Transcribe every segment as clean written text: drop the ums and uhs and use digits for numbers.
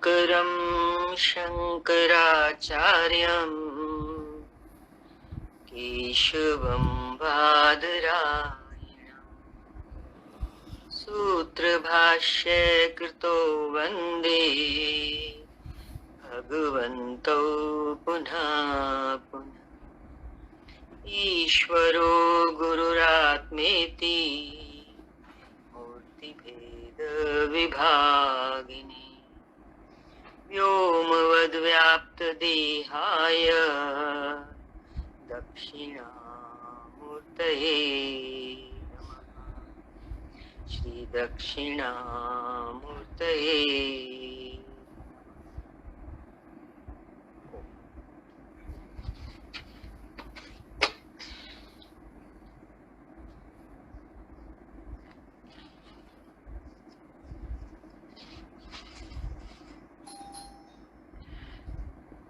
शङ्करं शङ्कराचार्यं केशवं बादरायणं सूत्रभाष्ये कृतो वन्दे भगवन्तौ पुनः पुनः। ईश्वरो गुरुरात्मेति मूर्तिभेदविभागिने व्योमवद्व्याप्तदेहाय दक्षिणामूर्तये नमः। श्रीदक्षिणामूर्तये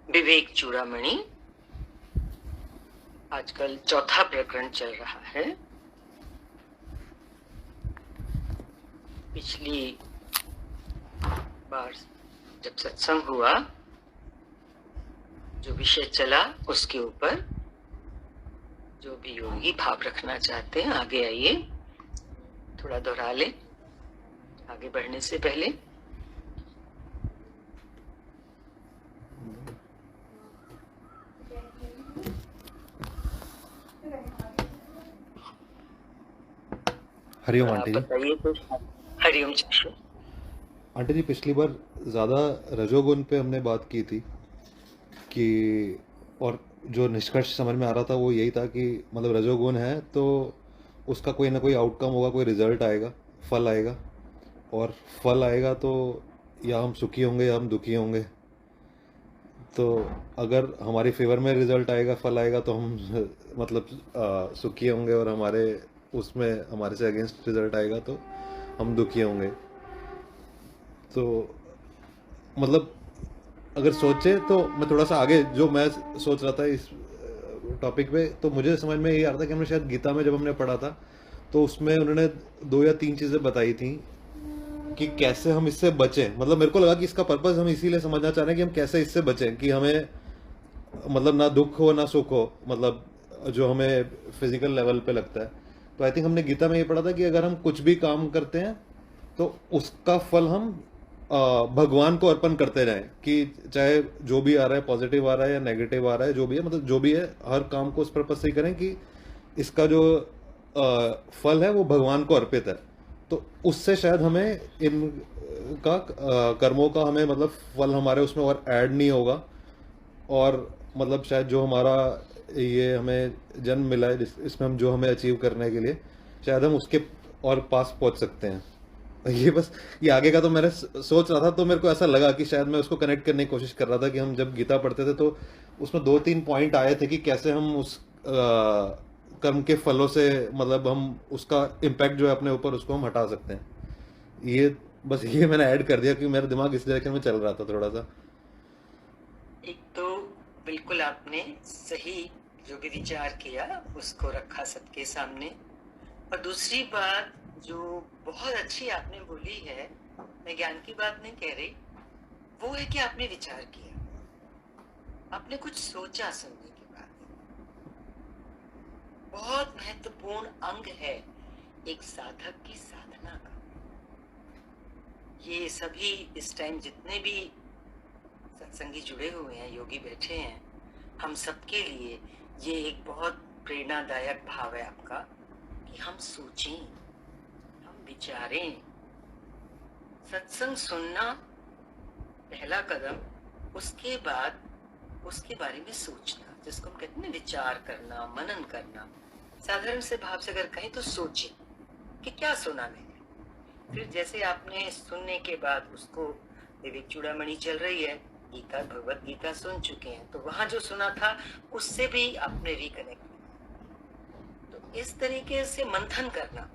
विवेक चूड़ामणि। आजकल चौथा प्रकरण चल रहा है। पिछली बार जब सत्संग हुआ जो विषय चला उसके ऊपर जो भी योगी भाव रखना चाहते हैं आगे आइए, थोड़ा दोहरा लें आगे बढ़ने से पहले। हरिओम आंटी जी। बताइए तो। हरिओम चक्षु। आंटी जी, पिछली बार ज़्यादा रजोगुण पे हमने बात की थी कि, और जो निष्कर्ष समझ में आ रहा था वो यही था कि मतलब रजोगुण है तो उसका कोई ना कोई आउटकम होगा, कोई रिजल्ट आएगा, फल आएगा, और फल आएगा तो या हम सुखी होंगे या हम दुखी होंगे। तो अगर हमारी फेवर में रिजल्ट आएगा, फल आएगा, तो हम मतलब सुखी होंगे, और हमारे उसमें हमारे से अगेंस्ट रिजल्ट आएगा तो हम दुखी होंगे। तो मतलब अगर सोचे तो मैं थोड़ा सा आगे जो मैं सोच रहा था इस टॉपिक पे, तो मुझे समझ में ये आ रहा था कि हमने शायद गीता में जब हमने पढ़ा था तो उसमें उन्होंने 2 या 3 चीज़ें बताई थी कि कैसे हम इससे बचें। मतलब मेरे को लगा कि इसका पर्पस हम इसीलिए समझना चाह रहे हैं कि हम कैसे इससे बचें, कि हमें मतलब ना दुख हो ना सुख हो, मतलब जो हमें फिजिकल लेवल पे लगता है। तो आई थिंक हमने गीता में ये पढ़ा था कि अगर हम कुछ भी काम करते हैं तो उसका फल हम भगवान को अर्पण करते रहें, कि चाहे जो भी आ रहा है, पॉजिटिव आ रहा है या नेगेटिव आ रहा है, जो भी है, मतलब जो भी है, हर काम को उस पर्पस से ही करें कि इसका जो फल है वो भगवान को अर्पित है। तो उससे शायद हमें इन का कर्मों का हमें मतलब फल हमारे उसमें और ऐड नहीं होगा, और मतलब शायद जो हमारा ये हमें जन्म मिला है इसमें हम जो हमें अचीव करने के लिए शायद हम उसके और पास पहुंच सकते हैं। ये बस ये आगे का तो मैंने सोच रहा था, तो मेरे को ऐसा लगा कि शायद मैं उसको कनेक्ट करने की कोशिश कर रहा था कि हम जब गीता पढ़ते थे तो उसमें 2-3 पॉइंट आए थे कि कैसे हम उस कर्म के फलों से मतलब हम उसका इम्पैक्ट जो है अपने ऊपर उसको हम हटा सकते हैं। ये बस ये मैंने ऐड कर दिया कि मेरा दिमाग इस डायरेक्शन में चल रहा था थोड़ा सा। एक तो बिल्कुल आपने सही जो भी विचार किया उसको रखा सबके सामने, और दूसरी बात जो बहुत अच्छी आपने बोली है, मैं ज्ञान की बात नहीं कह रही, वो है कि आपने विचार किया, आपने कुछ सोचा सुनने के बाद। बहुत महत्वपूर्ण अंग है एक साधक की साधना का। ये सभी इस टाइम जितने भी सत्संगी जुड़े हुए हैं, योगी बैठे हैं, हम सबके लिए ये एक बहुत प्रेरणादायक भाव है आपका कि हम सोचें, हम विचारें। सत्संग सुनना पहला कदम, उसके बाद उसके बारे में सोचना, जिसको हम कहते हैं विचार करना, मनन करना। साधारण से भाव से अगर कहें तो सोचें कि क्या सुना मैंने। फिर जैसे आपने सुनने के बाद उसको, विवेक चूड़ामणि चल रही है, गीता भगवत गीता सुन चुके हैं, तो वहां जो सुना था उससे भी आपने रिकनेक्ट किया। तो इस तरीके से मंथन करना,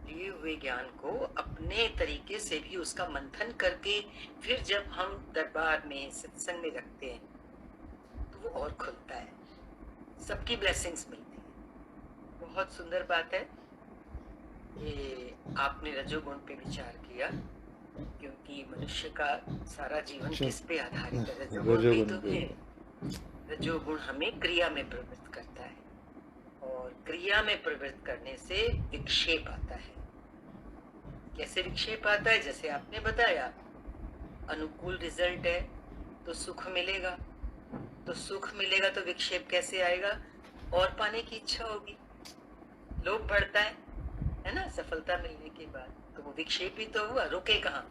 लिए हुए ज्ञान को अपने तरीके से भी उसका मंथन करके फिर जब हम दरबार में सत्संग में रखते हैं तो वो और खुलता है, सबकी ब्लेसिंग्स मिलती है। बहुत सुंदर बात है ये आपने रजोगुण पे विचार किया। क्योंकि मनुष्य का सारा जीवन अच्छा किस पे आधारित है? रजोगुण भी रजोगुण तो पे है। रजोगुण हमें क्रिया में प्रवृत्त करता है और क्रिया में प्रवृत्त करने से विक्षेप आता है। कैसे विक्षेप आता है? जैसे आपने बताया, अनुकूल रिजल्ट है तो सुख मिलेगा, तो सुख मिलेगा तो विक्षेप कैसे आएगा? और पाने की इच्छा होगी, लोभ बढ़ता है ना, सफलता मिलने के बाद, तो वो विक्षेप ही तो हुआ, रुके कहाँ?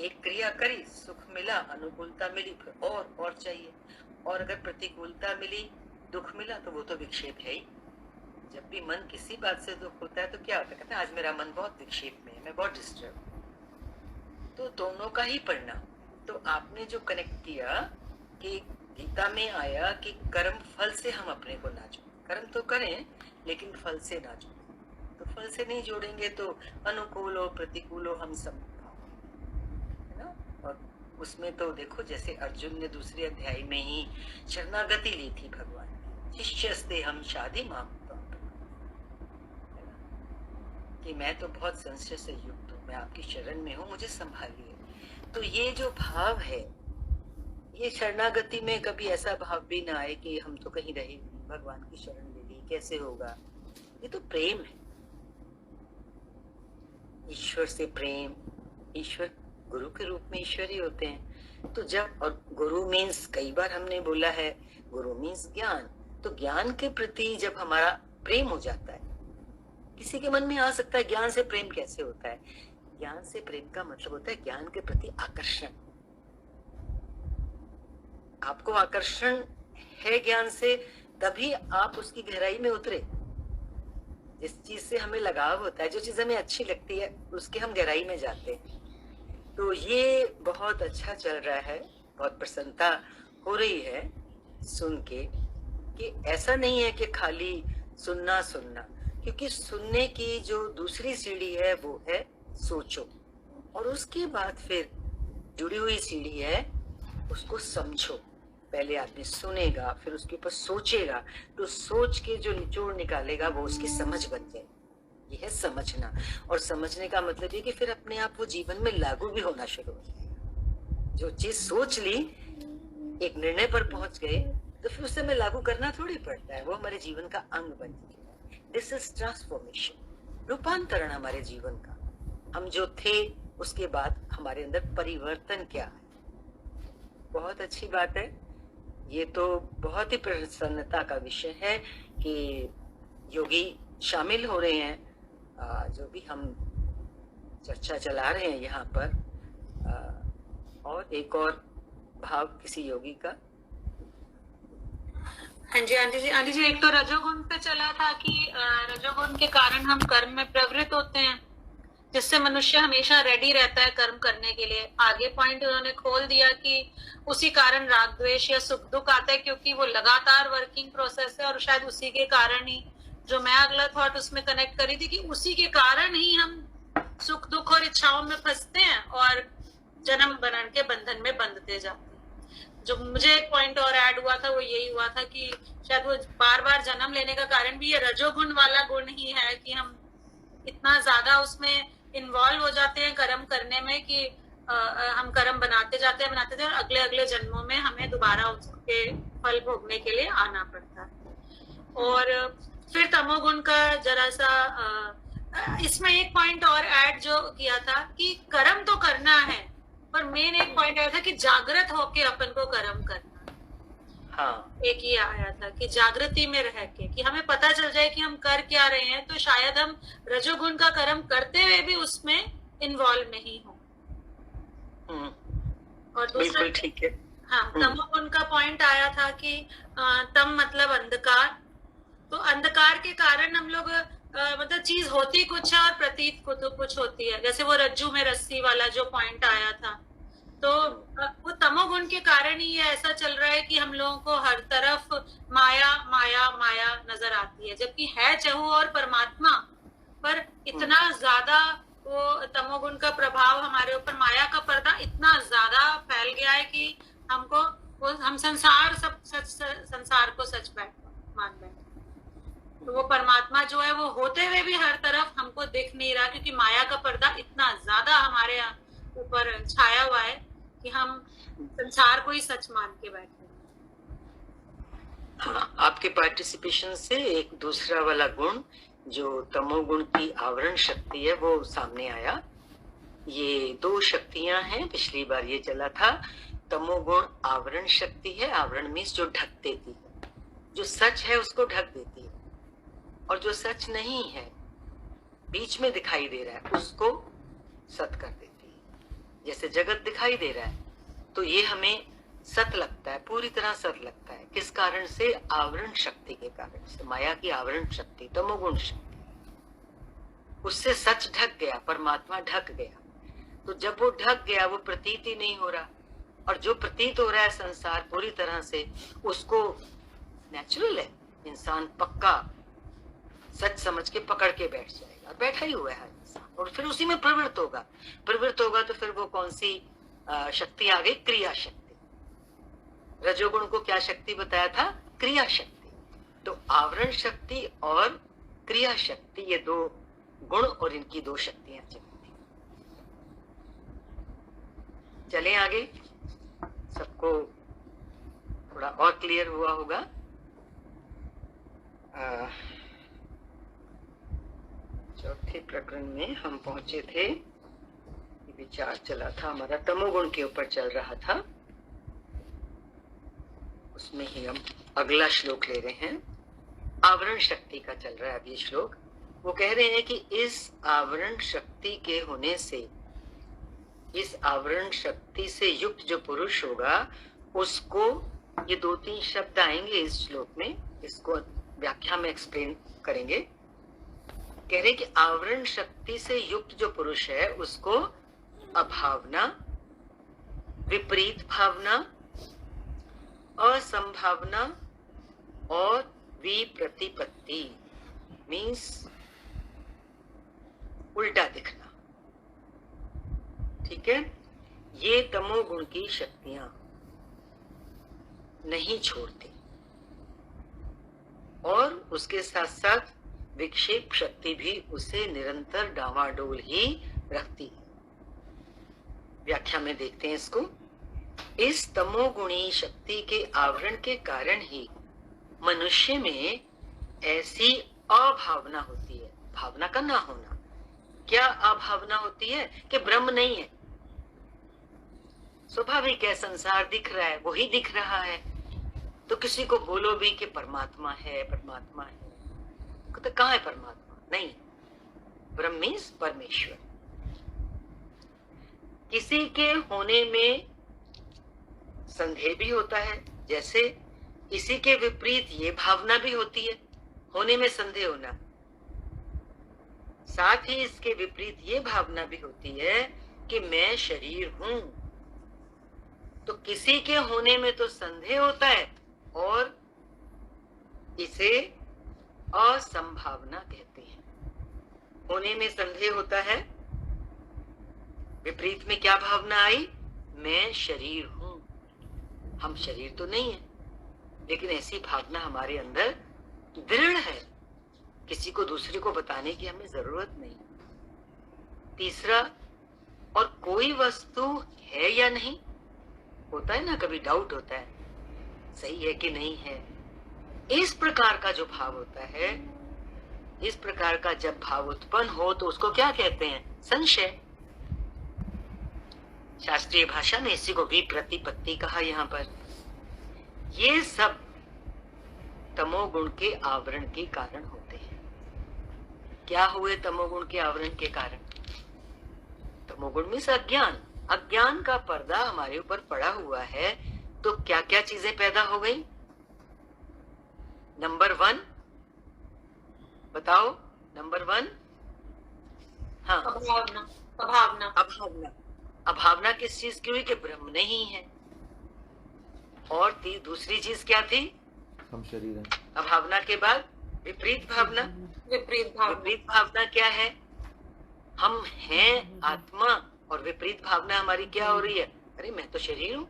एक क्रिया करी, सुख मिला, अनुकूलता मिली, फिर और चाहिए, और अगर प्रतिकूलता मिली, दुख मिला, तो वो तो विक्षेप है ही। जब भी मन किसी बात से दुख होता है तो क्या होता है? कहते हैं आज मेरा मन बहुत विक्षेप में है, मैं बहुत डिस्टर्ब। तो दोनों का ही परिणाम। तो आपने जो कनेक्ट किया कि गीता में आया कि कर्म फल से हम अपने को ना जोड़ें, कर्म तो करें लेकिन फल से ना जोड़ें। तो फल से नहीं जोड़ेंगे तो अनुकूल हो प्रतिकूल हो हम सब, है ना। और उसमें तो देखो, जैसे अर्जुन ने दूसरे अध्याय में ही शरणागति ली थी भगवान की, शिष्यस्ते हम शादी माम, कि मैं तो बहुत संशय से युक्त हूँ, मैं आपकी शरण में हूँ, मुझे संभालिए। तो ये जो भाव है, ये शरणागति में कभी ऐसा भाव भी ना आए कि हम तो कहीं रहे, भगवान की शरण ले ली, कैसे होगा? ये तो प्रेम है, ईश्वर से प्रेम। ईश्वर गुरु के रूप में ईश्वर ही होते हैं। तो जब, और गुरु मीन्स, कई बार हमने बोला है, गुरु मीन्स ज्ञान। तो ज्ञान के प्रति जब हमारा प्रेम हो जाता है, किसी के मन में आ सकता है ज्ञान से प्रेम कैसे होता है? ज्ञान से प्रेम का मतलब होता है ज्ञान के प्रति आकर्षण। आपको आकर्षण है ज्ञान से, तभी आप उसकी गहराई में उतरे। जिस चीज से हमें लगाव होता है, जो चीज हमें अच्छी लगती है, उसके हम गहराई में जाते हैं। तो ये बहुत अच्छा चल रहा है, बहुत प्रसन्नता हो रही है सुन के कि ऐसा नहीं है कि खाली सुनना सुनना, क्योंकि सुनने की जो दूसरी सीढ़ी है वो है सोचो, और उसके बाद फिर जुड़ी हुई सीढ़ी है उसको समझो। पहले आदमी सुनेगा, फिर उसके ऊपर सोचेगा, तो सोच के जो निचोड़ निकालेगा वो उसकी समझ बन जाए। ये है समझना। और समझने का मतलब ये कि फिर अपने आप वो जीवन में लागू भी होना शुरू हो जाएगा। जो चीज सोच ली, एक निर्णय पर पहुंच गए, तो फिर उसे हमें लागू करना थोड़ी पड़ता है, वो हमारे जीवन का अंग बन जाएगा। दिस इज ट्रांसफॉर्मेशन, रूपांतरण हमारे जीवन का। हम जो थे उसके बाद हमारे अंदर परिवर्तन क्या है। बहुत अच्छी बात है। ये तो बहुत ही प्रसन्नता का विषय है कि योगी शामिल हो रहे हैं। जो भी हम चर्चा चला रहे हैं यहाँ पर, और एक और भाव किसी योगी का। हाँ जी आंटी जी, आंटी जी एक तो रजोगुण पे चला था कि रजोगुण के कारण हम कर्म में प्रवृत्त होते हैं, जिससे मनुष्य हमेशा रेडी रहता है कर्म करने के लिए। आगे पॉइंट उन्होंने खोल दिया कि उसी कारण राग द्वेष या सुख दुख आता है, क्योंकि वो लगातार वर्किंग प्रोसेस है, और शायद उसी के कारण ही, जो मैं अगला थॉट उसमें कनेक्ट करी थी, कि उसी के कारण ही हम सुख दुख और इच्छाओं में फंसते हैं और जन्म बनन के बंधन में बंधते जाते हैं। जो मुझे एक पॉइंट और ऐड हुआ था वो यही हुआ था कि शायद वो बार बार जन्म लेने का कारण भी ये रजोगुण वाला गुण ही है, कि हम इतना ज्यादा उसमें इन्वॉल्व हो जाते हैं कर्म करने में कि हम कर्म बनाते जाते हैं और अगले अगले जन्मों में हमें दोबारा उसके फल भोगने के लिए आना पड़ता है। और फिर तमोगुण का जरा सा इसमें एक पॉइंट और ऐड जो किया था कि कर्म तो करना है, पर मेन एक पॉइंट आया था कि जागृत होके अपन को कर्म करना। हाँ, एक ही आया था कि जागृति में रह के, कि हमें पता चल जाए कि हम कर क्या रहे हैं, तो शायद हम रजोगुण का कर्म करते हुए भी उसमें इन्वॉल्व नहीं हो। और दूसरा, बिल्कुल ठीक है। हाँ, तमोगुण का पॉइंट आया था कि तम मतलब अंधकार। तो अंधकार के कारण हम लोग मतलब चीज होती कुछ है और प्रतीत कुछ होती है। जैसे वो रज्जू में रस्सी वाला जो पॉइंट आया था, तो वो तमोगुण के कारण ही ये ऐसा चल रहा है कि हम लोगों को हर तरफ माया माया माया नजर आती है, जबकि है चहु और परमात्मा, पर इतना ज्यादा वो तमोगुण का प्रभाव हमारे ऊपर, माया का पर्दा इतना ज्यादा फैल गया है कि हमको हम संसार को सच मान बैठे। तो वो परमात्मा जो है वो होते हुए भी हर तरफ हमको को दिख नहीं रहा, क्योंकि माया का पर्दा इतना ज्यादा हमारे ऊपर छाया हुआ है कि हम संसार को ही सच मान के बैठे हैं। हाँ, आपके पार्टिसिपेशन से एक दूसरा वाला गुण जो तमोगुण की आवरण शक्ति है वो सामने आया। ये दो शक्तियां हैं, पिछली बार ये चला था। तमोगुण आवरण शक्ति है, आवरण मीन्स जो ढक देती है, जो सच है उसको ढक देती है, और जो सच नहीं है बीच में दिखाई दे रहा है उसको सत कर देती है। जैसे जगत दिखाई दे रहा है तो ये हमें सत लगता है, पूरी तरह सत लगता है। किस कारण से? आवरण शक्ति के कारण से, माया की आवरण शक्ति, तमोगुण शक्ति। उससे सच ढक गया, परमात्मा ढक गया। तो जब वो ढक गया वो प्रतीत ही नहीं हो रहा, और जो प्रतीत हो रहा है संसार पूरी तरह से, उसको नेचुरल है इंसान पक्का सच समझ के पकड़ के बैठ जाएगा, और बैठा ही हुआ है इंसान, और फिर उसी में प्रवृत्त होगा। प्रवृत्त होगा तो फिर वो कौन सी शक्ति आ गई? क्रिया शक्ति। रजोगुण को क्या शक्ति बताया था? क्रिया शक्ति। तो आवरण शक्ति और क्रिया शक्ति, ये दो गुण और इनकी दो शक्तियां चलती। चले आगे, सबको थोड़ा और क्लियर हुआ होगा। चौथे प्रकरण में हम पहुंचे थे, विचार चला था हमारा, तमोगुण के ऊपर चल रहा था। उसमें ही हम अगला श्लोक ले रहे हैं, आवरण शक्ति का चल रहा है अब ये श्लोक। वो कह रहे हैं कि इस आवरण शक्ति के होने से, इस आवरण शक्ति से युक्त जो पुरुष होगा उसको, ये दो तीन शब्द आएंगे इस श्लोक में, इसको व्याख्या में एक्सप्लेन करेंगे। कह रहे कि आवरण शक्ति से युक्त जो पुरुष है उसको अभावना, विपरीत भावना, असंभावना और विप्रतिपत्ति मीन्स उल्टा दिखना, ठीक है, ये तमोगुण की शक्तियां नहीं छोड़ती, और उसके साथ साथ विक्षेप शक्ति भी उसे निरंतर डावाडोल ही रखती है। व्याख्या में देखते हैं इसको। इस तमोगुणी शक्ति के आवरण के कारण ही मनुष्य में ऐसी अभावना होती है, भावना का ना होना। क्या अभावना होती है? कि ब्रह्म नहीं है, स्वाभाविक है, संसार दिख रहा है, वही दिख रहा है, तो किसी को बोलो भी कि परमात्मा है, परमात्मा है, तो कहाँ है परमात्मा? नहीं, ब्रह्म मीन्स परमेश्वर। किसी के होने में संदेह भी होता है, जैसे इसी के विपरीत ये भावना भी होती है, होने में संदेह होना। साथ ही इसके विपरीत ये भावना भी होती है कि मैं शरीर हूं। तो किसी के होने में तो संदेह होता है, और इसे असंभावना कहते हैं। होने में संदेह होता है, विपरीत में क्या भावना आई? मैं शरीर हूं। हम शरीर तो नहीं है, लेकिन ऐसी भावना हमारे अंदर दृढ़ है, किसी को दूसरे को बताने की हमें जरूरत नहीं। तीसरा, और कोई वस्तु है या नहीं, होता है ना, कभी डाउट होता है सही है कि नहीं है। इस प्रकार का जो भाव होता है, इस प्रकार का जब भाव उत्पन्न हो तो उसको क्या कहते हैं? संशय। शास्त्रीय भाषा में इसी को विप्रतिपत्ति कहा। यहाँ पर ये सब तमोगुण के आवरण के कारण होते हैं। क्या हुए तमोगुण के आवरण के कारण? तमोगुण में अज्ञान, अज्ञान का पर्दा हमारे ऊपर पड़ा हुआ है, तो क्या क्या चीजें पैदा हो गई? नंबर 1 बताओ, नंबर 1। हाँ, अभावना। अभावना। अभावना। अभावना किस चीज की हुई? कि ब्रह्म नहीं है। और दूसरी चीज क्या थी? हम शरीर हैं। अभावना के बाद विपरीत भावना। विपरीत भावना। विपरीत भावना क्या है? हम हैं आत्मा, और विपरीत भावना हमारी क्या हो रही है? अरे मैं तो शरीर हूं।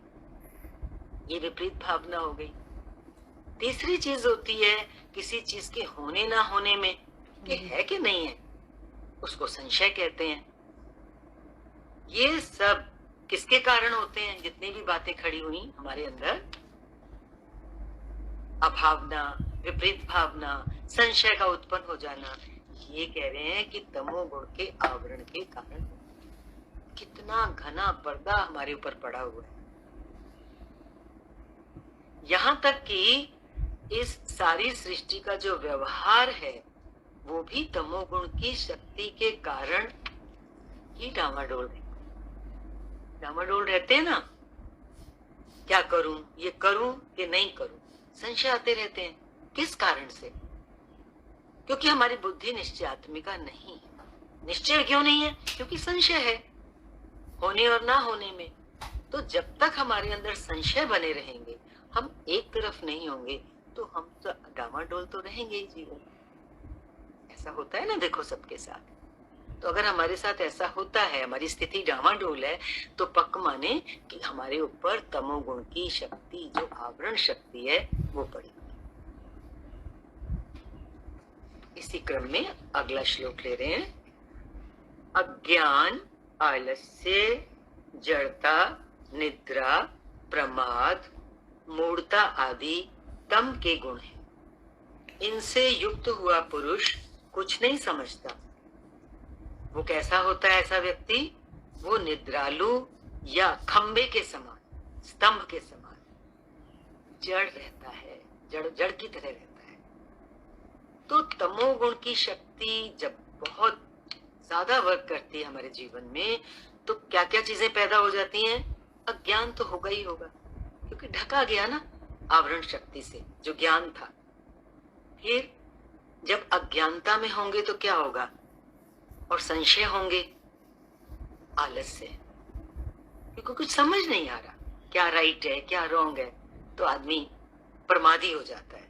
ये विपरीत भावना हो गई। तीसरी चीज होती है किसी चीज के होने ना होने में, कि है कि नहीं है। उसको संशय कहते हैं। ये सब किसके कारण होते हैं? जितनी भी बातें खड़ी हुई हमारे अंदर, अभावना, विपरीत भावना, संशय का उत्पन्न हो जाना, ये कह रहे हैं कि तमोगुण के आवरण के कारण। कितना घना पर्दा हमारे ऊपर पड़ा हुआ है। यहां तक कि इस सारी सृष्टि का जो व्यवहार है वो भी तमोगुण की शक्ति के कारण ही डामाडोल रहते हैं ना। क्या करूं, ये करूं कि नहीं करूं, संशय आते रहते हैं। किस कारण से? क्योंकि हमारी बुद्धि निश्चयात्मिका नहीं है। निश्चय क्यों नहीं है? क्योंकि संशय है होने और ना होने में। तो जब तक हमारे अंदर संशय बने रहेंगे, हम एक तरफ नहीं होंगे, तो हम तो डामाडोल तो रहेंगे ही जीवन। ऐसा होता है ना, देखो सबके साथ। तो अगर हमारे साथ ऐसा होता है, हमारी स्थिति डामाडोल है, तो पक्का माने कि हमारे ऊपर तमोगुण की शक्ति, जो आवरण शक्ति है, वो पड़ी। इसी क्रम में अगला श्लोक ले रहे हैं। अज्ञान, आलस्य, जड़ता, निद्रा, प्रमाद, मूढ़ता आदि तम के गुण हैं। इनसे युक्त हुआ पुरुष कुछ नहीं समझता। वो कैसा होता है ऐसा व्यक्ति? वो निद्रालु या खंबे के समान, स्तंभ के समान जड़ रहता है, जड़ की तरह रहता है। तो तमोगुण की शक्ति जब बहुत ज्यादा वर्क करती है हमारे जीवन में, तो क्या क्या चीजें पैदा हो जाती हैं? अज्ञान तो होगा ही होगा, क्योंकि ढका गया ना आवरण शक्ति से जो ज्ञान था। फिर जब अज्ञानता में होंगे तो क्या होगा? और संशय होंगे, आलस्य, क्योंकि कुछ समझ नहीं आ रहा क्या राइट है क्या रॉन्ग है, तो आदमी प्रमादी हो जाता है।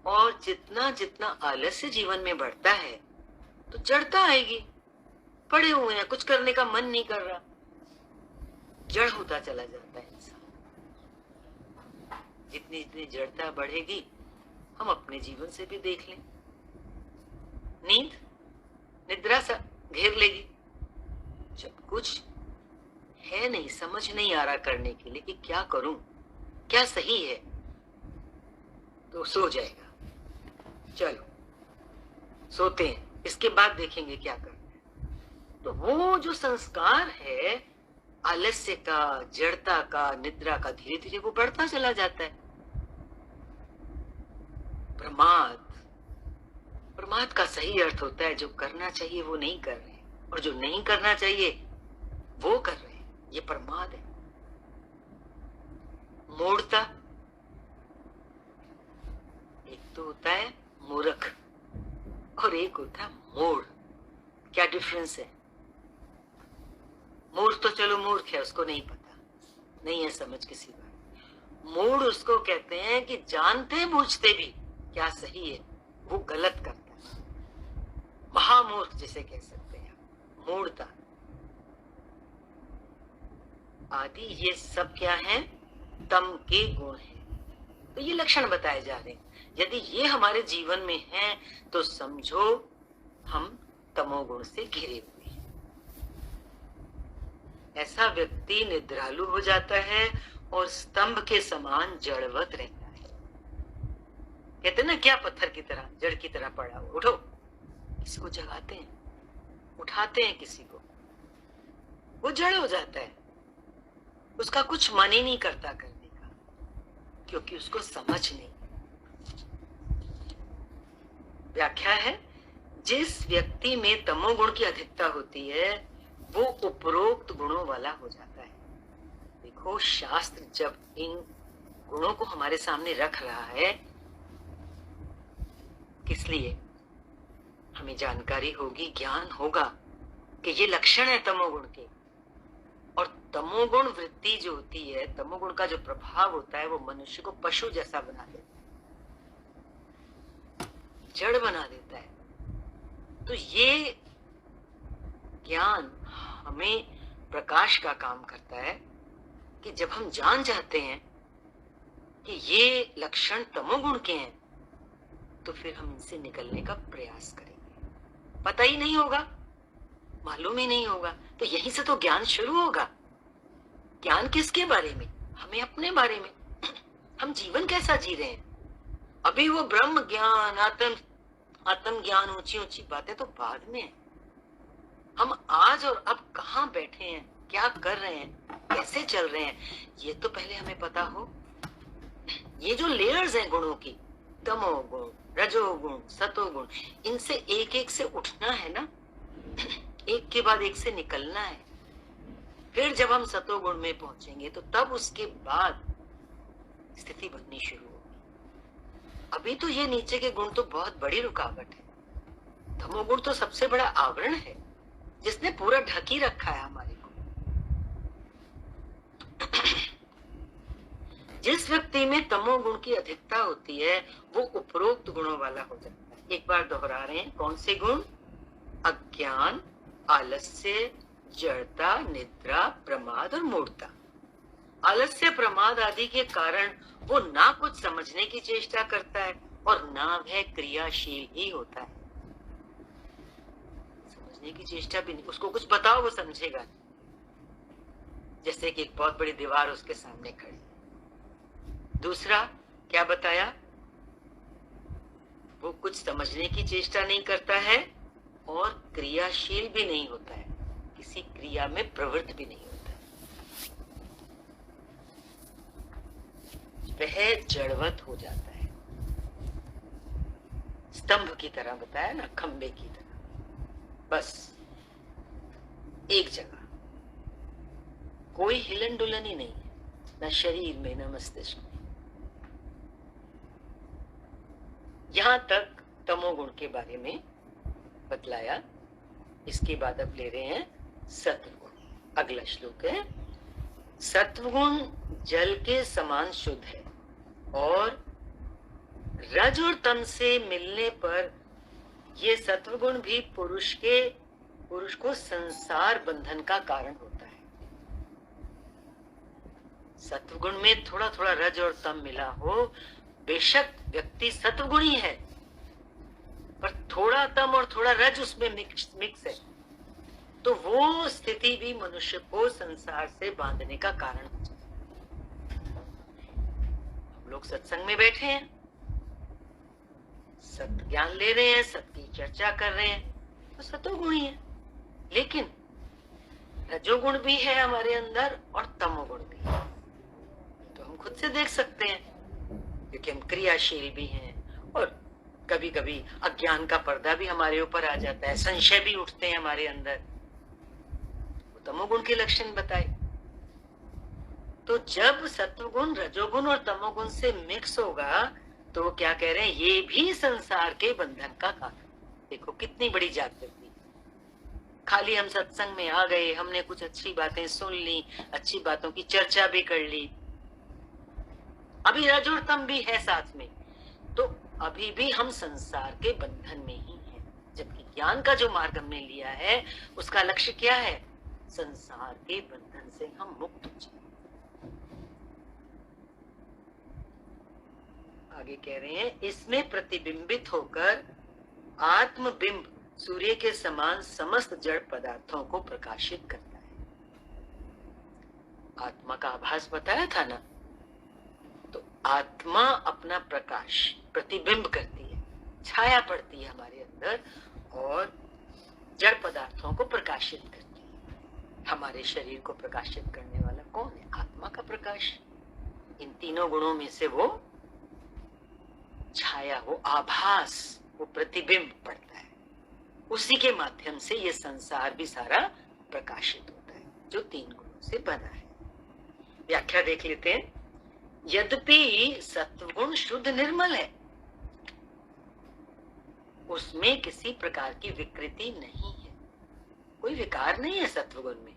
और जितना जितना आलस्य जीवन में बढ़ता है तो जड़ता आएगी। पड़े हुए हैं, कुछ करने का मन नहीं कर रहा, जड़ होता चला जाता है इंसान। जितनी जितनी जड़ता बढ़ेगी, हम अपने जीवन से भी देख लें, नींद, निद्रा सा घेर लेगी। जब कुछ है नहीं, समझ नहीं आ रहा करने के लिए कि क्या करूं, क्या सही है, तो सो जाएगा। चलो सोते हैं, इसके बाद देखेंगे क्या करना है। तो वो जो संस्कार है आलस्य का, जड़ता का, निद्रा का, धीरे धीरे वो बढ़ता चला जाता है। प्रमाद का सही अर्थ होता है जो करना चाहिए वो नहीं कर रहे, और जो नहीं करना चाहिए वो कर रहे हैं, ये प्रमाद है। मूढ़ता, एक तो होता है मूर्ख और एक होता है मूढ़। क्या डिफरेंस है? मूर्ख तो चलो मूर्ख है, उसको नहीं पता, नहीं है समझ किसी बात। मूढ़ उसको कहते हैं कि जानते बूझते भी क्या सही है वो गलत करता है। महामूर्ख जिसे कह सकते हैं, मूढ़ता आदि, ये सब क्या है? तम के गुण हैं। तो ये लक्षण बताए जा रहे हैं। यदि ये हमारे जीवन में है तो समझो हम तमोगुण से घिरे हुए हैं। ऐसा व्यक्ति निद्रालु हो जाता है और स्तंभ के समान जड़वत रहता है। कहते ना, क्या पत्थर की तरह, जड़ की तरह पड़ा हो, उठो, किसी को जगाते हैं, उठाते हैं किसी को, वो जड़ हो जाता है, उसका कुछ मन ही नहीं करता करने का, क्योंकि उसको समझ नहीं। व्याख्या है, जिस व्यक्ति में तमोगुण की अधिकता होती है वो उपरोक्त गुणों वाला हो जाता है। देखो, शास्त्र जब इन गुणों को हमारे सामने रख रहा है, किस लिए? हमें जानकारी होगी, ज्ञान होगा कि ये लक्षण है तमोगुण के। और तमोगुण वृत्ति जो होती है, तमोगुण का जो प्रभाव होता है, वो मनुष्य को पशु जैसा बना देता है, जड़ बना देता है। तो ये ज्ञान हमें प्रकाश का काम करता है कि जब हम जान जाते हैं कि ये लक्षण तमोगुण के हैं, तो फिर हम इनसे निकलने का प्रयास करेंगे। पता ही नहीं होगा, मालूम ही नहीं होगा। तो यहीं से तो ज्ञान शुरू होगा। ज्ञान किसके बारे में? हमें अपने बारे में। हम जीवन कैसा जी रहे हैं? अभी वो ब्रह्म ज्ञान, आत्म ज्ञान, ऊंची ऊंची बातें तो बाद में है। हम आज और अब कहाँ बैठे हैं, क्या कर रहे हैं, कैसे चल रहे हैं, ये तो पहले हमें पता हो। ये जो लेयर्स हैं गुणों की, तमोगुण, रजोगुण, सतोगुण, इनसे एक एक से उठना है ना, एक के बाद एक से निकलना है। फिर जब हम सतोगुण में पहुंचेंगे तो तब उसके बाद स्थिति बननी शुरू होगी। अभी तो ये नीचे के गुण तो बहुत बड़ी रुकावट है। तमोगुण तो सबसे बड़ा आवरण है जिसने पूरा ढक ही रखा है हमारे को। जिस व्यक्ति में तमोगुण की अधिकता होती है वो उपरोक्त गुणों वाला हो जाता है। एक बार दोहरा रहे हैं, कौन से गुण? अज्ञान, आलस्य, जड़ता, निद्रा, प्रमाद और मूढ़ता। आलस्य, प्रमाद आदि के कारण वो ना कुछ समझने की चेष्टा करता है और ना वह क्रियाशील ही होता है। समझने की चेष्टा भी नहीं, उसको कुछ बताओ वो समझेगा नहीं। जैसे कि एक बहुत बड़ी दीवार उसके सामने खड़ी। दूसरा क्या बताया? वो कुछ समझने की चेष्टा नहीं करता है और क्रियाशील भी नहीं होता है, किसी क्रिया में प्रवृत्त भी नहीं होता है। वह जड़वत हो जाता है, स्तंभ की तरह बताया ना, खंबे की तरह, बस एक जगह, कोई हिलन डुलन ही नहीं है, न शरीर में न मस्तिष्क में। यहां तक तमोगुण के बारे में बतलाया। इसके बाद अब ले रहे हैं सत्वगुण। अगला श्लोक है, सत्वगुण जल के समान शुद्ध है और रज और तम से मिलने पर ये सत्वगुण भी पुरुष को संसार बंधन का कारण होता है। सत्वगुण में थोड़ा थोड़ा रज और तम मिला हो, बेशक व्यक्ति सत्वगुणी है पर थोड़ा तम और थोड़ा रज उसमें मिक्स है, तो वो स्थिति भी मनुष्य को संसार से बांधने का कारण हो जाता है। हम लोग सत्संग में बैठे हैं, सत्य ज्ञान ले रहे हैं, सत्य की चर्चा कर रहे हैं, तो सतोगुणी है। लेकिन रजोगुण भी है हमारे अंदर और तमोगुण भी है, तो हम खुद से देख सकते हैं, क्योंकि हम क्रियाशील भी हैं और कभी कभी अज्ञान का पर्दा भी हमारे ऊपर आ जाता है, संशय भी उठते हैं हमारे अंदर, वो तमोगुण के लक्षण बताए। तो जब सत्वगुण रजोगुण और तमोगुण से मिक्स होगा तो वो क्या कह रहे हैं, ये भी संसार के बंधन का कारण। देखो कितनी बड़ी जागृति। खाली हम सत्संग में आ गए, हमने कुछ अच्छी बातें सुन ली, अच्छी बातों की चर्चा भी कर ली, अभी रज और तम भी है साथ में, तो अभी भी हम संसार के बंधन में ही हैं। जबकि ज्ञान का जो मार्ग हमने लिया है उसका लक्ष्य क्या है? संसार के बंधन से हम मुक्त हो जाए। आगे कह रहे हैं, इसमें प्रतिबिंबित होकर आत्मबिंब सूर्य के समान समस्त जड़ पदार्थों को प्रकाशित करता है। आत्मा का आभास बताया था ना, तो आत्मा अपना प्रकाश प्रतिबिंब करती है, छाया पड़ती है हमारे अंदर और जड़ पदार्थों को प्रकाशित करती है। हमारे शरीर को प्रकाशित करने वाला कौन है? आत्मा का प्रकाश। इन तीनों गुणों में से वो छाया, वो आभास, वो प्रतिबिंब पड़ता है, उसी के माध्यम से ये संसार भी सारा प्रकाशित होता है जो तीन गुणों से बना है। व्याख्या देख लेते हैं। यद्यपि सत्वगुण शुद्ध निर्मल है, उसमें किसी प्रकार की विकृति नहीं है, कोई विकार नहीं है सत्वगुण में।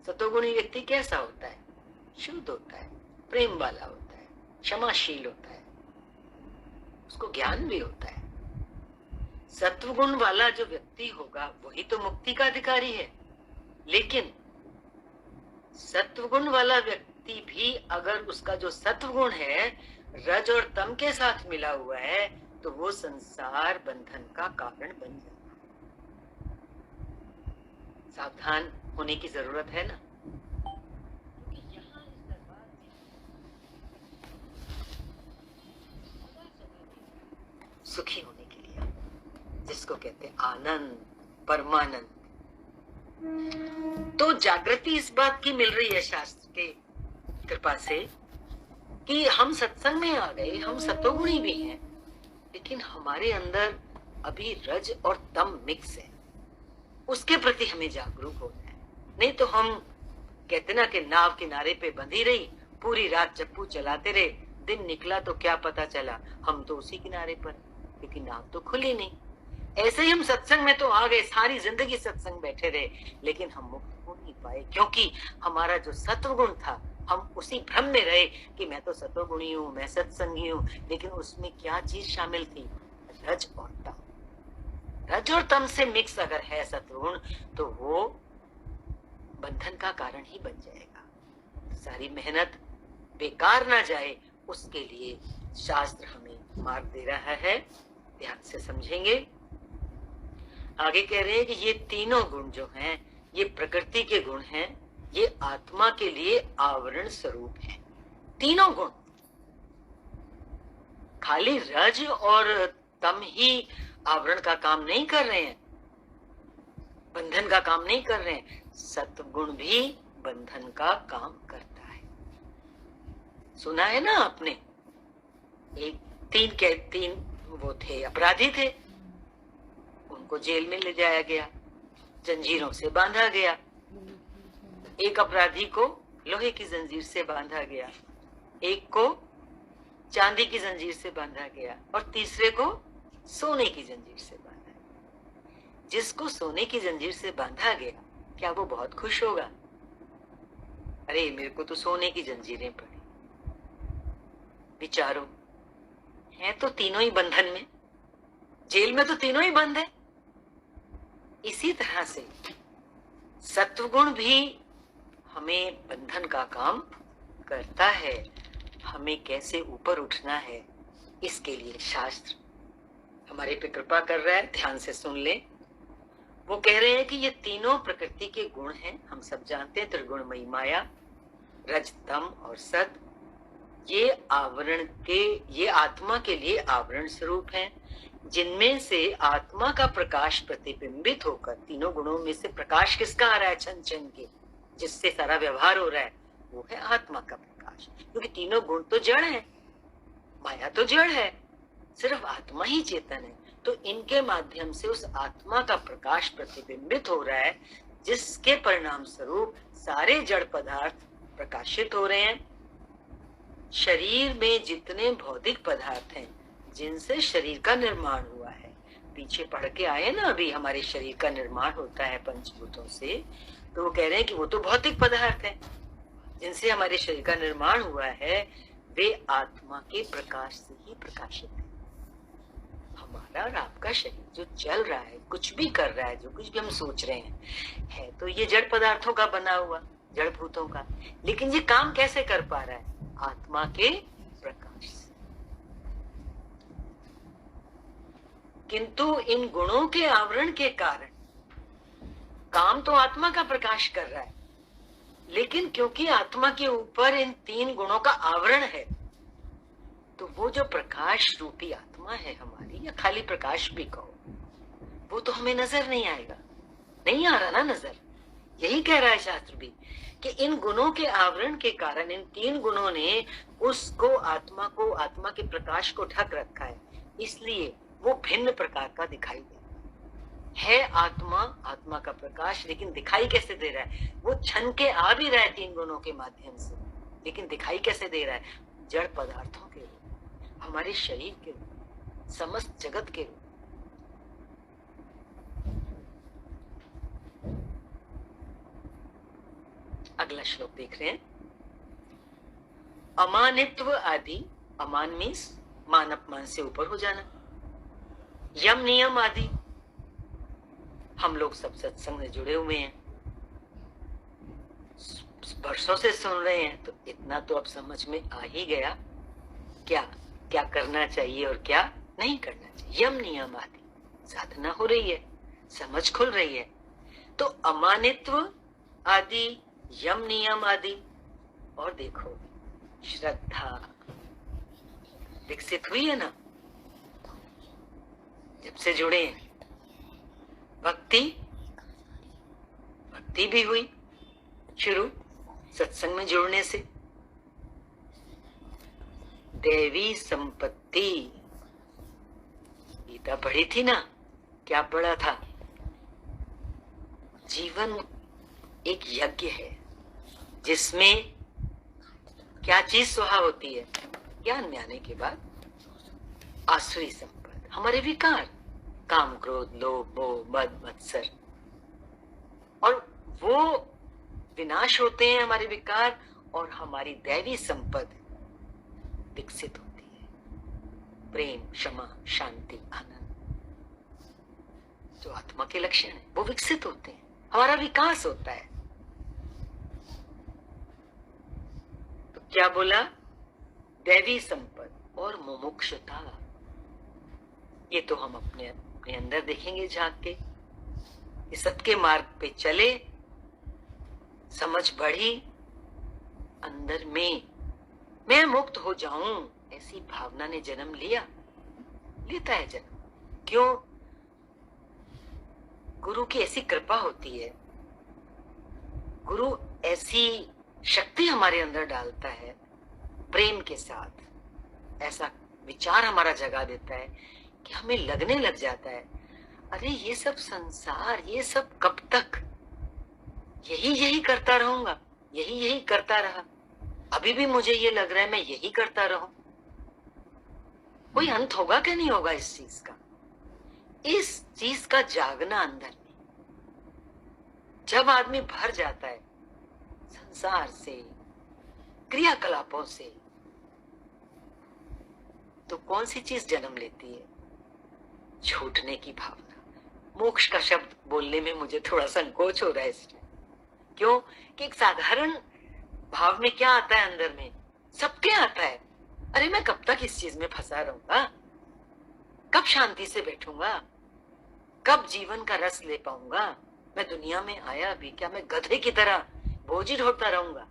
सत्वगुणी व्यक्ति कैसा होता है? शुद्ध होता है, प्रेम वाला होता है, क्षमाशील होता है, उसको ज्ञान भी होता है। सत्वगुण वाला जो व्यक्ति होगा वही तो मुक्ति का अधिकारी है। लेकिन सत्वगुण वाला व्यक्ति भी अगर उसका जो सत्वगुण है रज और तम के साथ मिला हुआ है तो वो संसार बंधन का कारण बन जाता है। सावधान होने की जरूरत है ना, क्योंकि यहाँ इस दरबार में सुखी होने के लिए, जिसको कहते हैं आनंद, परमानंद। तो जागृति इस बात की मिल रही है शास्त्र के कृपा से कि हम सत्संग में आ गए, हम सतोगुणी भी हैं, लेकिन हमारे अंदर अभी रज और तम मिक्स है। उसके प्रति हमें जागरूक होना है। नहीं तो हम कहते ना कि नाव किनारे पे बंधी रही, पूरी रात चप्पू चलाते रहे, दिन निकला तो क्या पता चला हम तो उसी किनारे पर, क्योंकि नाव तो खुली नहीं। ऐसे ही हम सत्संग में तो आ गए, सारी जिंदगी सत्संग बैठे रहे, लेकिन हम मुक्त हो नहीं पाए, क्योंकि हमारा जो सत्वगुण था, हम उसी भ्रम में रहे कि मैं तो सत्वगुणी हूँ, मैं सत्संगी हूँ, लेकिन उसमें क्या चीज शामिल थी? रज और तम। रज और तम से मिक्स अगर है सत्वगुण तो वो बंधन का कारण ही बन जाएगा। सारी मेहनत बेकार ना जाए, उसके लिए शास्त्र हमें मार्ग दे रहा है। ध्यान से समझेंगे। आगे कह रहे हैं कि ये तीनों गुण जो हैं, ये प्रकृति के गुण हैं, ये आत्मा के लिए आवरण स्वरूप है। तीनों गुण, खाली रज और तम ही आवरण का काम नहीं कर रहे हैं, बंधन का काम नहीं कर रहे हैं, सत्वगुण भी बंधन का काम करता है। सुना है ना आपने, एक तीन वो थे, अपराधी थे, उनको जेल में ले जाया गया, जंजीरों से बांधा गया। एक अपराधी को लोहे की जंजीर से बांधा गया, एक को चांदी की जंजीर से बांधा गया, और तीसरे को सोने की जंजीर से बांधा गया। जिसको सोने की जंजीर से बांधा गया, क्या वो बहुत खुश होगा? अरे मेरे को तो सोने की जंजीरें पड़ी। विचारो, हैं तो तीनों ही बंधन में, जेल में तो तीनों ही बंद है। इसी तरह से सत्वगुण भी हमें बंधन का काम करता है। हमें कैसे ऊपर उठना है, इसके लिए शास्त्र हमारे पे कृपा कर रहा है। ध्यान से सुन ले। वो कह रहे हैं कि ये तीनों प्रकृति के गुण हैं, हम सब जानते हैं, त्रिगुणमयी माया, रज, तम और सत। ये आवरण के, ये आत्मा के लिए आवरण स्वरूप हैं, जिनमें से आत्मा का प्रकाश प्रतिबिंबित होकर, तीनों गुणों में से प्रकाश किसका आ रहा है? छन छन के, जिससे सारा व्यवहार हो रहा है, वो है आत्मा का प्रकाश। क्योंकि तीनों गुण तो जड़ है, माया तो जड़ है, सिर्फ आत्मा ही चेतन है। तो इनके माध्यम से उस आत्मा का प्रकाश प्रतिबिंबित हो रहा है, जिसके परिणाम स्वरूप सारे जड़ पदार्थ प्रकाशित हो रहे हैं। शरीर में जितने भौतिक पदार्थ हैं, जिनसे शरीर का निर्माण हुआ है, पीछे पढ़ के आए ना, अभी हमारे शरीर का निर्माण होता है पंचभूतों से, तो वो कह रहे हैं कि वो तो भौतिक पदार्थ हैं, जिनसे हमारे शरीर का निर्माण हुआ है, वे आत्मा के प्रकाश से ही प्रकाशित है। हमारा और आपका शरीर जो चल रहा है, कुछ भी कर रहा है, जो कुछ भी हम सोच रहे हैं, है तो ये जड़ पदार्थों का बना हुआ, जड़ भूतों का, लेकिन ये काम कैसे कर पा रहा है? आत्मा के प्रकाश से। किंतु इन गुणों के आवरण के कारण काम तो आत्मा का प्रकाश कर रहा है, लेकिन क्योंकि आत्मा के ऊपर इन तीन गुणों का आवरण है, तो वो जो प्रकाश रूपी आत्मा है हमारी, या खाली प्रकाश भी कहो, वो तो हमें नजर नहीं आएगा, नहीं आ रहा ना नजर। यही कह रहा है शास्त्र भी कि इन गुणों के आवरण के कारण, इन तीन गुणों ने उसको, आत्मा को, आत्मा के प्रकाश को ढक रखा है, इसलिए वो भिन्न प्रकार का दिखाई देता है। आत्मा, आत्मा का प्रकाश, लेकिन दिखाई कैसे दे रहा है? वो छन के आ भी रहा है तीन गुणों के माध्यम से, लेकिन दिखाई कैसे दे रहा है? जड़ पदार्थों के रूप, हमारे शरीर के रूप, समस्त जगत के रूप। अगला श्लोक देख रहे हैं। अमानित्व आदि, अमान मीन्स मान अपमान से ऊपर हो जाना, यम नियम आदि, हम लोग सब सत्संग में जुड़े हुए हैं, वर्षों से सुन रहे हैं, तो इतना तो अब समझ में आ ही गया क्या क्या करना चाहिए और क्या नहीं करना चाहिए। यम नियम आदि साधना हो रही है, समझ खुल रही है। तो अमानित्व आदि, यम नियम आदि, और देखो श्रद्धा विकसित हुई है ना जब से जुड़े हैं। भक्ति भी हुई शुरू सत्संग में जुड़ने से। देवी संपत्ति, गीता पढ़ी थी ना, क्या पढ़ा था? जीवन एक यज्ञ है जिसमें क्या चीज स्वाहा होती है? ज्ञान में आने के बाद आसुरी संपद, हमारे विकार, काम क्रोध लोभ मोह मद मत्सर, और वो विनाश होते हैं हमारे विकार, और हमारी दैवी संपद विकसित होती है। प्रेम, क्षमा, शांति, आनंद, जो आत्मा के लक्षण है वो विकसित होते हैं, हमारा विकास होता है। तो क्या बोला? दैवी संपद और मुमुक्षुता। ये तो हम अपने अंदर देखेंगे झांक के, ये सत्य मार्ग पे चले, समझ बढ़ी, अंदर में मैं मुक्त हो जाऊं, ऐसी भावना ने जन्म लिया, लेता है जन्म। क्यों? गुरु की ऐसी कृपा होती है, गुरु ऐसी शक्ति हमारे अंदर डालता है प्रेम के साथ, ऐसा विचार हमारा जगा देता है कि हमें लगने लग जाता है, अरे ये सब संसार, ये सब कब तक यही करता रहूंगा, यही करता रहा, अभी भी मुझे ये लग रहा है मैं यही करता रहूं। कोई अंत होगा क्या? नहीं होगा इस चीज का। इस चीज का जागना अंदर में, जब आदमी भर जाता है संसार से, क्रियाकलापों से, तो कौन सी चीज जन्म लेती है? छूटने की भावना। मोक्ष का शब्द बोलने में मुझे थोड़ा संकोच हो रहा है इसमें। क्यों? कि एक साधारण भाव में क्या आता है अंदर में? सबके आता है, अरे मैं कब तक इस चीज में फंसा रहूंगा, कब शांति से बैठूंगा, कब जीवन का रस ले पाऊंगा? मैं दुनिया में आया भी क्या मैं गधे की तरह बोझी ढोता रहूंगा,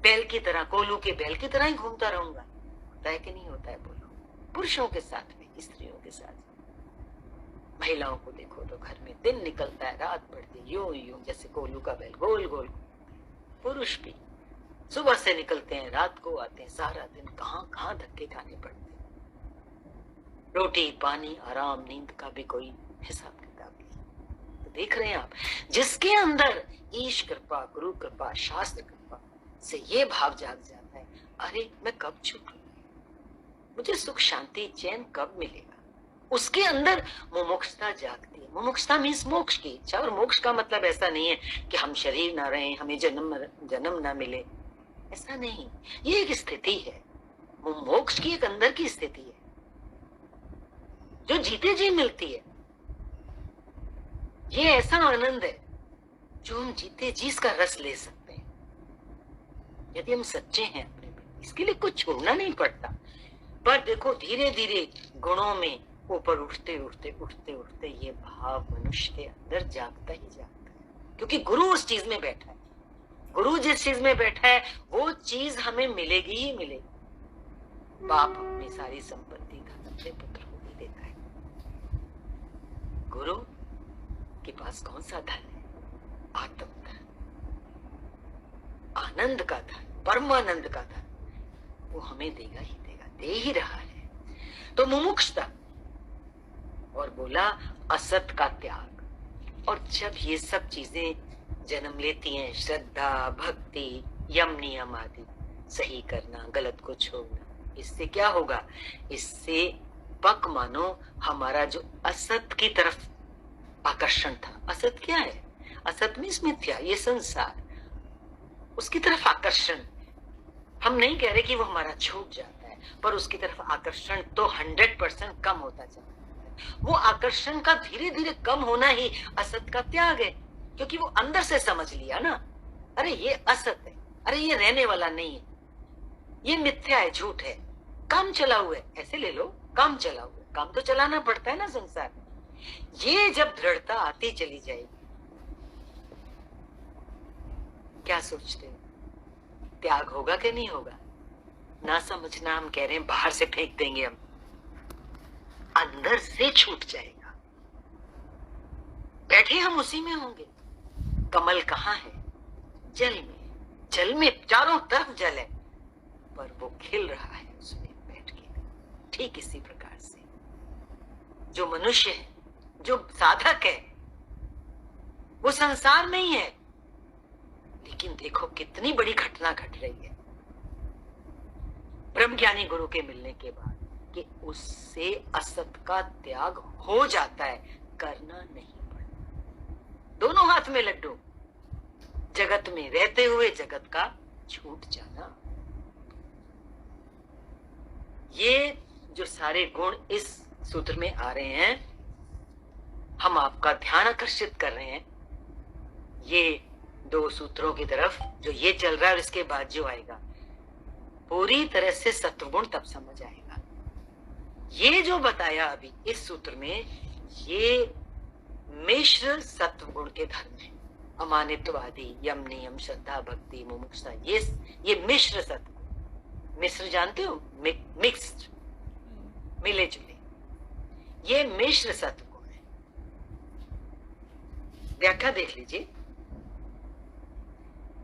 बैल की तरह, कोल्हू के बैल की तरह ही घूमता रहूंगा? होता है कि नहीं होता है? बोलो। पुरुषों के साथ में, स्त्रियों के साथ, महिलाओं को देखो तो घर में दिन निकलता है, रात बढ़ती है, यूं जैसे कोल्हू का बैल गोल गोल। पुरुष भी सुबह से निकलते हैं, रात को आते हैं, सारा दिन कहां धक्के खाने पड़ते हैं। रोटी पानी आराम नींद का भी कोई हिसाब किताब नहीं। तो देख रहे हैं आप, जिसके अंदर ईश कृपा, गुरु कृपा, शास्त्र कृपा से ये भाव जाग जाता है, अरे मैं कब छूटूं, मुझे सुख शांति चैन कब मिलेगा? उसके अंदर मुमुक्षता जागती है। मुमुक्षता मीन्स मोक्ष की इच्छा। और मोक्ष का मतलब ऐसा नहीं है कि हम शरीर ना रहें, हमें जन्म ना मिले, ऐसा नहीं। ये एक स्थिति है, मोक्ष की एक अंदर की स्थिति है जो जीते जी मिलती है। ये ऐसा आनंद है जो हम जीते जी इसका रस ले सकते हैं यदि हम सच्चे हैं अपने में। इसके लिए कुछ छोड़ना नहीं पड़ता। पर देखो धीरे धीरे गुणों में ऊपर उठते ये भाव मनुष्य के अंदर जागता ही जागता है, क्योंकि गुरु उस चीज में बैठा है। गुरु जिस चीज में बैठा है वो चीज हमें मिलेगी ही मिलेगी। बाप अपनी सारी संपत्ति धन अपने पुत्र को भी देता है। गुरु के पास कौन सा धन है? आत्म धन, आनंद का धन, परमानंद का धन, वो हमें देगा ही देगा, दे ही रहा है। तो मुमुक्षता, और बोला असत का त्याग। और जब ये सब चीजें जन्म लेती हैं, श्रद्धा भक्ति यम नियम आदि, सही करना गलत को छोड़ना, इससे क्या होगा? इससे पक मानो हमारा जो असत की तरफ आकर्षण था। असत क्या है? असत मीन्स मिथ्या, ये संसार, उसकी तरफ आकर्षण। हम नहीं कह रहे कि वो हमारा छूट जाता है, पर उसकी तरफ आकर्षण तो 100% कम होता जाता है। वो आकर्षण का धीरे धीरे कम होना ही असत का त्याग है, क्योंकि वो अंदर से समझ लिया ना, अरे ये असत है, अरे ये रहने वाला नहीं है, ये मिथ्या है, झूठ है, काम चला हुआ है। ऐसे ले लो, काम चला हुआ है, काम तो चलाना पड़ता है ना संसार। ये जब दृढ़ता आती चली जाएगी, क्या सोचते हो, त्याग होगा कि नहीं होगा? ना समझना, हम कह रहे हैं बाहर से फेंक देंगे, हम अंदर से छूट जाएगा। बैठे हम उसी में होंगे। कमल कहाँ है? जल में। जल में चारों तरफ जल है, पर वो खिल रहा है उसमें बैठ के। ठीक इसी प्रकार से जो मनुष्य है, जो साधक है, वो संसार में ही है, लेकिन देखो कितनी बड़ी घटना घट रही है ब्रह्मज्ञानी गुरु के मिलने के बाद, कि उससे असत का त्याग हो जाता है, करना नहीं पड़ता। दोनों हाथ में लड्डू, जगत में रहते हुए जगत का छूट जाना। ये जो सारे गुण इस सूत्र में आ रहे हैं, हम आपका ध्यान आकर्षित कर रहे हैं ये 2 सूत्रों की तरफ, जो ये चल रहा है और इसके बाद जो आएगा, पूरी तरह से सत्वगुण तब समझ आएगा। ये जो बताया अभी इस सूत्र में, ये मिश्र सत्वगुण के धर्म है। अमानित्वादी, यम नियम, श्रद्धा, भक्ति, मुमुक्षा, ये मिश्र सत्वगुण। मिश्र जानते हो? मिक्स्ड, मिले जुले, ये मिश्र सत्वगुण है। व्याख्या देख लीजिए।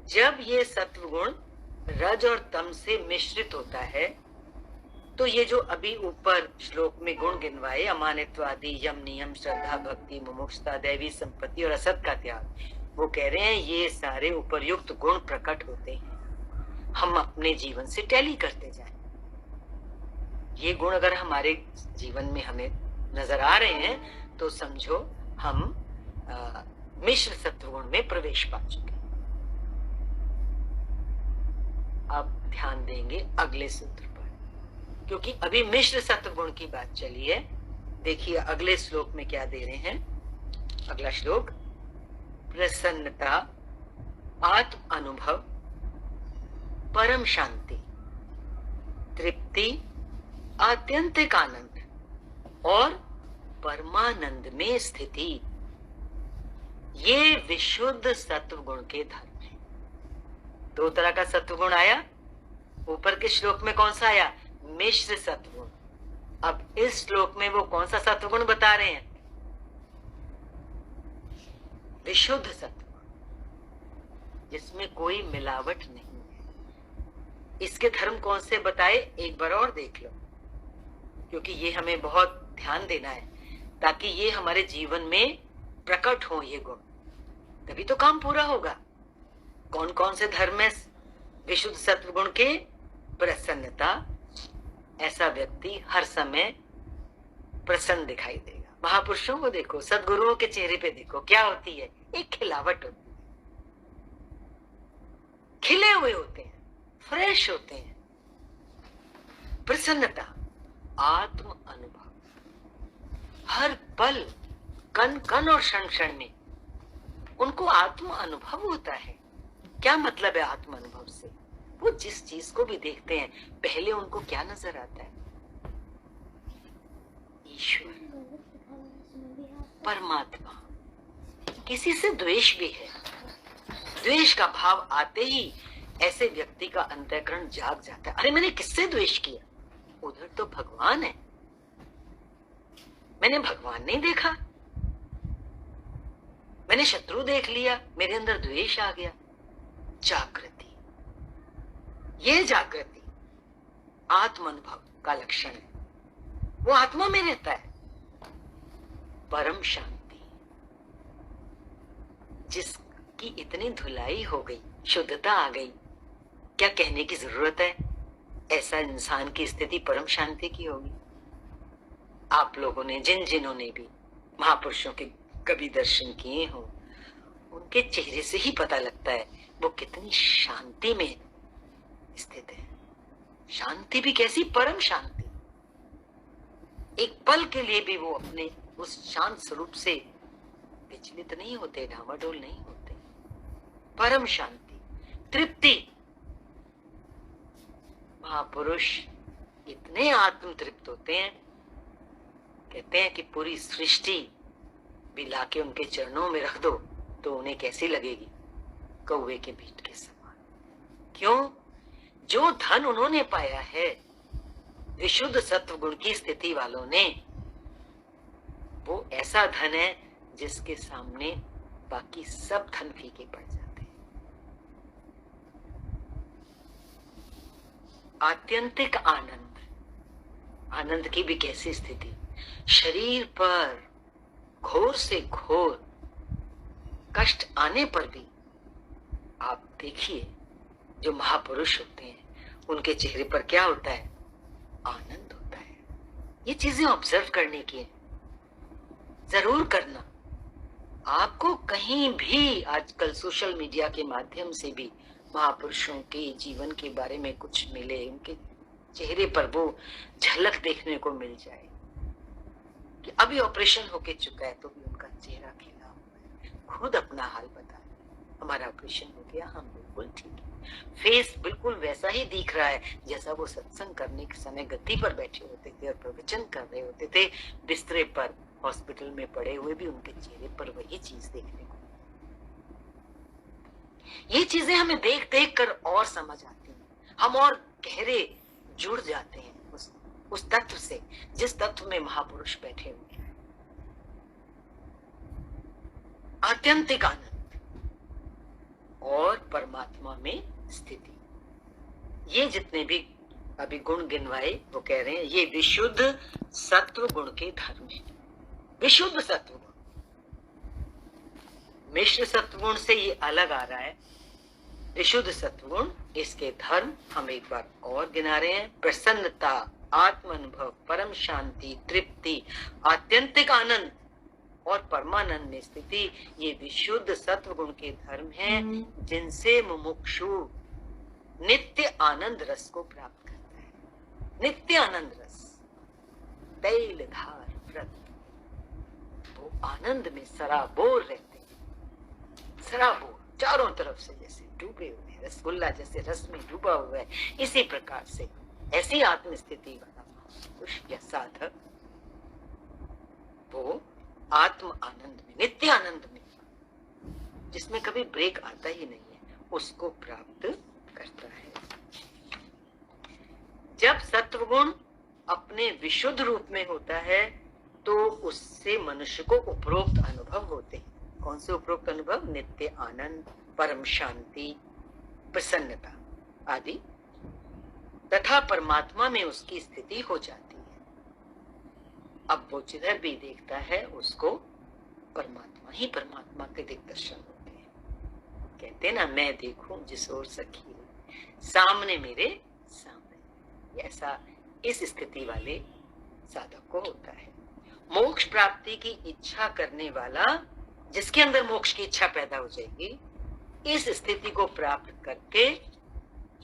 जब ये सत्वगुण रज और तम से मिश्रित होता है, तो ये जो अभी ऊपर श्लोक में गुण गिनवाए, अमानित्वादी, यम नियम, श्रद्धा, भक्ति, मुमुक्षुता, दैवी संपत्ति और असत का त्याग, वो कह रहे हैं ये सारे उपर्युक्त गुण प्रकट होते हैं, हम अपने जीवन से टैली करते जाएं। ये गुण अगर हमारे जीवन में हमें नजर आ रहे हैं, तो समझो हम मिश्र सत्वगुण में प्रवेश पा चुके। अब ध्यान देंगे अगले सूत्र पर, क्योंकि अभी मिश्र सत्वगुण की बात चली है। देखिए अगले श्लोक में क्या दे रहे हैं। अगला श्लोक, प्रसन्नता, आत्म अनुभव, परम शांति, तृप्ति, आत्यंतिक आनंद और परमानंद में स्थिति, ये विशुद्ध सत्वगुण के धर्म है। 2 तरह का सत्वगुण आया। ऊपर के श्लोक में कौन सा आया? मिश्र सत्वगुण। अब इस श्लोक में वो कौन सा सत्वगुण बता रहे हैं? विशुद्ध सत्वगुण, जिसमें कोई मिलावट नहीं है। इसके धर्म कौन से बताए, एक बार और देख लो, क्योंकि ये हमें बहुत ध्यान देना है, ताकि ये हमारे जीवन में प्रकट हो ये गुण, तभी तो काम पूरा होगा। कौन कौन से धर्म है विशुद्ध सत्वगुण के? प्रसन्नता, ऐसा व्यक्ति हर समय प्रसन्न दिखाई देगा। महापुरुषों को देखो, सद्गुरुओं के चेहरे पे देखो, क्या होती है? एक खिलावट होती है, खिले हुए होते हैं, फ्रेश होते हैं। प्रसन्नता, आत्म अनुभव, हर पल, कण कण और क्षण क्षण में उनको आत्म अनुभव होता है। क्या मतलब है आत्म अनुभव से? वो जिस चीज को भी देखते हैं, पहले उनको क्या नजर आता है? ईश्वर, परमात्मा। किसी से द्वेष भी है, द्वेष का भाव आते ही ऐसे व्यक्ति का अंतःकरण जाग जाता है। अरे मैंने किससे द्वेष किया? उधर तो भगवान है, मैंने भगवान नहीं देखा, मैंने शत्रु देख लिया, मेरे अंदर द्वेष आ गया। जागृति, ये जागृति आत्म अनुभव का लक्षण है, वो आत्मा में रहता है। परम शांति, जिसकी इतनी धुलाई हो गई, शुद्धता आ गई, क्या कहने की जरूरत है? ऐसा इंसान की स्थिति परम शांति की होगी। आप लोगों ने, जिन्होंने भी महापुरुषों के कभी दर्शन किए हो, उनके चेहरे से ही पता लगता है वो कितनी शांति में स्थित है। शांति भी कैसी? परम शांति। एक पल के लिए भी वो अपने उस शांत स्वरूप से विचलित नहीं होते, डामाडोल नहीं होते। परम शांति, तृप्ति। महापुरुष इतने आत्म तृप्त होते हैं, कहते हैं कि पूरी सृष्टि भी लाके उनके चरणों में रख दो तो उन्हें कैसी लगेगी? कौवे के बीट के समान। क्यों? जो धन उन्होंने पाया है विशुद्ध सत्व गुण की स्थिति वालों ने, वो ऐसा धन है जिसके सामने बाकी सब धन फीके पड़ जाते हैं। आत्यंतिक आनंद, आनंद की भी कैसी स्थिति? शरीर पर घोर से घोर कष्ट आने पर भी आप देखिए जो महापुरुष होते हैं उनके चेहरे पर क्या होता है? आनंद होता है। ये चीजें ऑब्जर्व करने की है, जरूर करना। आपको कहीं भी आजकल सोशल मीडिया के माध्यम से भी महापुरुषों के जीवन के बारे में कुछ मिले, उनके चेहरे पर वो झलक देखने को मिल जाए कि अभी ऑपरेशन होके चुका है तो भी उनका चेहरा खिला हुआ है, खुद अपना हाल बता रहे, हमारा ऑपरेशन हो गया, हम बिल्कुल ठीक है। फेस बिल्कुल वैसा ही दिख रहा है जैसा वो सत्संग करने के समय गद्दी पर बैठे होते थे और प्रवचन कर रहे होते थे। बिस्तरे पर हॉस्पिटल में पड़े हुए भी उनके चेहरे पर वही चीज देखने को। ये चीजें हमें देख देख कर और समझ आती हैं, हम और गहरे जुड़ जाते हैं उस तत्व से जिस तत्व में महापुरुष बैठे हुए हैं। आत्यंतिक आनंद और परमात्मा में स्थिति, ये जितने भी अभी गुण गिनवाए वो कह रहे हैं ये विशुद्ध सत्व गुण के धर्म है। विशुद्ध सत्व गुण, मिश्र सत्व गुण से ये अलग आ रहा है। विशुद्ध सत्व गुण, इसके धर्म हम एक बार और गिना रहे हैं। प्रसन्नता, आत्म अनुभव, परम शांति, तृप्ति, आत्यंतिक आनंद और परमानंद में स्थिति, ये विशुद्ध सत्व गुण के धर्म हैं जिनसे मुमुक्षु नित्य आनंद रस को प्राप्त करता है। नित्य आनंद रस, तैल धार व्रत, वो आनंद में सराबोर रहते हैं, सराबोर चारों तरफ से जैसे डूबे हुए हैं, रसगुल्ला जैसे रस में डूबा हुआ है। इसी प्रकार से ऐसी आत्मस्थिति वाला पुरुष या साधक वो आत्म आनंद में, नित्य आनंद में, जिसमें कभी ब्रेक आता ही नहीं है, उसको प्राप्त करता है। जब सत्वगुण अपने विशुद्ध रूप में होता है तो उससे मनुष्य को उपरोक्त अनुभव होते हैं। कौन से उपरोक्त अनुभव? नित्य आनंद, परम शांति, प्रसन्नता आदि, तथा परमात्मा में उसकी स्थिति हो जाती है। अब वो जिधर भी देखता है उसको परमात्मा ही परमात्मा के दिग्दर्शन होते हैं। कहते ना, मैं देखूं जिस ओर सखी सामने मेरे सामने, ऐसा इस स्थिति वाले साधक को होता है। मोक्ष प्राप्ति की इच्छा करने वाला, जिसके अंदर मोक्ष की इच्छा पैदा हो जाएगी, इस स्थिति को प्राप्त करके,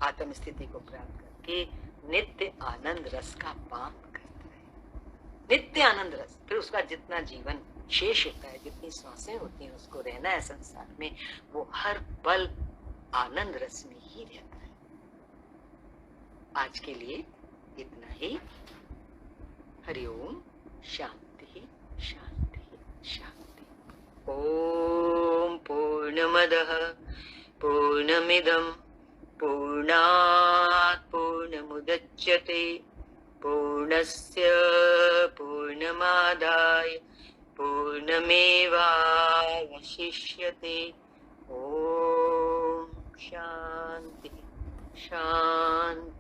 आत्म स्थिति को प्राप्त करके नित्य आनंद रस का पान करता है। नित्य आनंद रस, फिर उसका जितना जीवन शेष होता है, जितनी सांसें होती हैं, उसको रहना है संसार में, वो हर पल आनंद रस में ही रहता है। आज के लिए इतना ही। हरिओम। शांति शांति शांति। ओम पूर्णमदः पूर्णमिदं पूर्णात् पूर्णमुदच्यते पूर्णस्य पूर्णमादाय पूर्णमेवावशिष्यते। ओम शांति शांति।